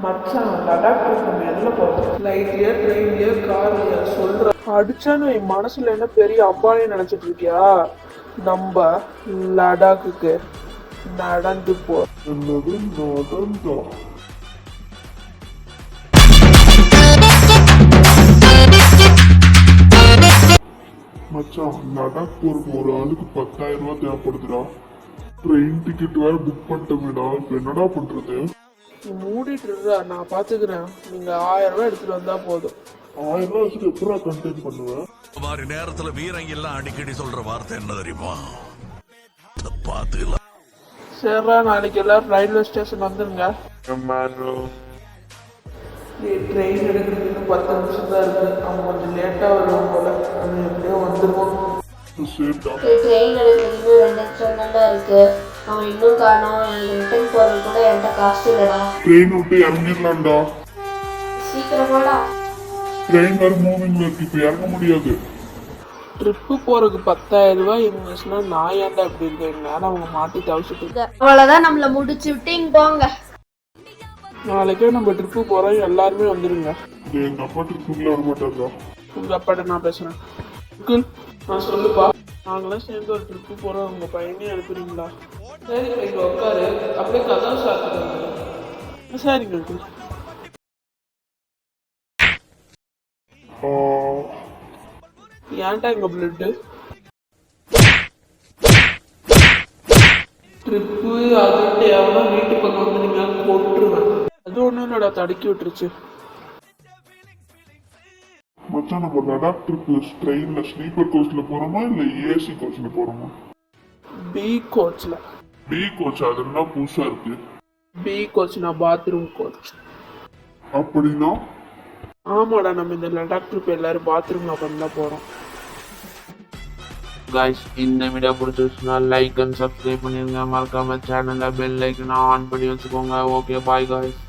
மச்சான் லடாக் நம்ம எதில் போகிறோம்? ஃப்ளைட்லையா ட்ரெயின்லையா கார்லையா சொல்கிற அடிச்சான்னு என் மனசில் என்ன பெரிய அம்பானே நினச்சிட்டு இருக்கியா? நம்ம லடாக்குக்கு நடந்து மச்சான் லடாக் போறதுக்கு ஒரு ஆளுக்கு 10,000 ரூபாய் தேவைப்படுதுடா. ட்ரெயின் டிக்கெட் வேற புக் பண்ணிட்டோமேடா. இப்ப என்னடா பண்றது? மூடிட்டு இருக்கா, நான் பாத்துக்கிறேன். நீங்க 1000 ரூபாய் எடுத்துட்டு வந்தா போதும். 1000 ரூபாய் வச்சுட்டு எப்படா கண்டெயின் பண்ணுவேன்? மாதிரி நேரத்துல வீரங்க எல்லாம் அடிக்கடி சொல்ற வார்த்தை என்ன தெரியுமா? பாத்துக்கலாம். சரிடா, நாளைக்கு எல்லாரும் ரயில்வே ஸ்டேஷன் வந்துருங்க. ட்ரெயின் எடுக்கிறது இன்னும் 10 நிமிஷம் தான் இருக்கு. அவங்க கொஞ்சம் லேட்டா வருவாங்க போல. அது எப்படியோ வந்துருவோம். ட்ரெயின் எடுக்கிறது 2 நிமிஷம் தான் இருக்கு. அவன் இன்னும் காணோம். ரிட்டர்ன் போறது கூட என்கிட்ட காசு இல்லடா. ட்ரெயின் விட்டு இறங்கிடலாம்டா. சீக்கிரமாடா. ட்ரெயின் வேற மூவிங்ல இருக்கு, இப்ப இறங்க முடியாது. ட்ரிப்பு போறதுக்கு 10,000 ரூபாய் இருந்துச்சுன்னா நான் ஏன்டா இப்படி இருக்கேன்? நேரம் அவங்க மாட்டி தவிச்சிட்டு. அவ்வளவுதான், நம்மள முடிச்சு விட்டு இங்க போங்க. நாளைக்கே நம்ம ட்ரிப்பு போறோம், எல்லாருமே வந்துருங்க. எங்க அப்பா ட்ரிப்புக்குள்ள வர மாட்டாரா? உங்க அப்பாட்ட நான் பேசுறேன். அங்கிள், நான் சொல்லுப்பா. நாங்களாம் சேர்ந்து ஒரு ட்ரிப்பு போறோம், உங்க பையனையும் அனுப்புறீங்களா? சரிங்க, இங்க உட்காரு. அப்படியே கதவு சாப்பிடுங்க. சரிங்க அங்கிள். ஏன்டா எங்க பிளட்டு? ட்ரிப்பு அதுட்டு எவனோ வீட்டு பக்கம் வந்து நீங்க போட்டுருவேன். அது ஒன்றும் இல்லடா, தடுக்கி விட்டுருச்சு. மச்சான் நம்ம லடாக் ட்ரிப்பு ட்ரெயின்ல ஸ்லீப்பர் கோச்ல போறோமா இல்ல ஏசி கோச்ல போறோமா? பி கோச்ல. பி கோச் அது என்ன புதுசா இருக்கு? பி கோச்னா பாத்ரூம் கோச். அப்படின்னா? ஆமாடா, நம்ம இந்த லடாக் ட்ரிப் எல்லாரும் பாத்ரூம்ல உட்காந்து தான் போறோம். கைஸ், இந்த வீடியோ பிடிச்சிருச்சுன்னா லைக் அண்ட் சப்ஸ்கிரைப் பண்ணிருங்க. மறக்காம சேனல்ல பெல் ஐக்கனை ஆன் பண்ணி வச்சுக்கோங்க. Okay, bye guys.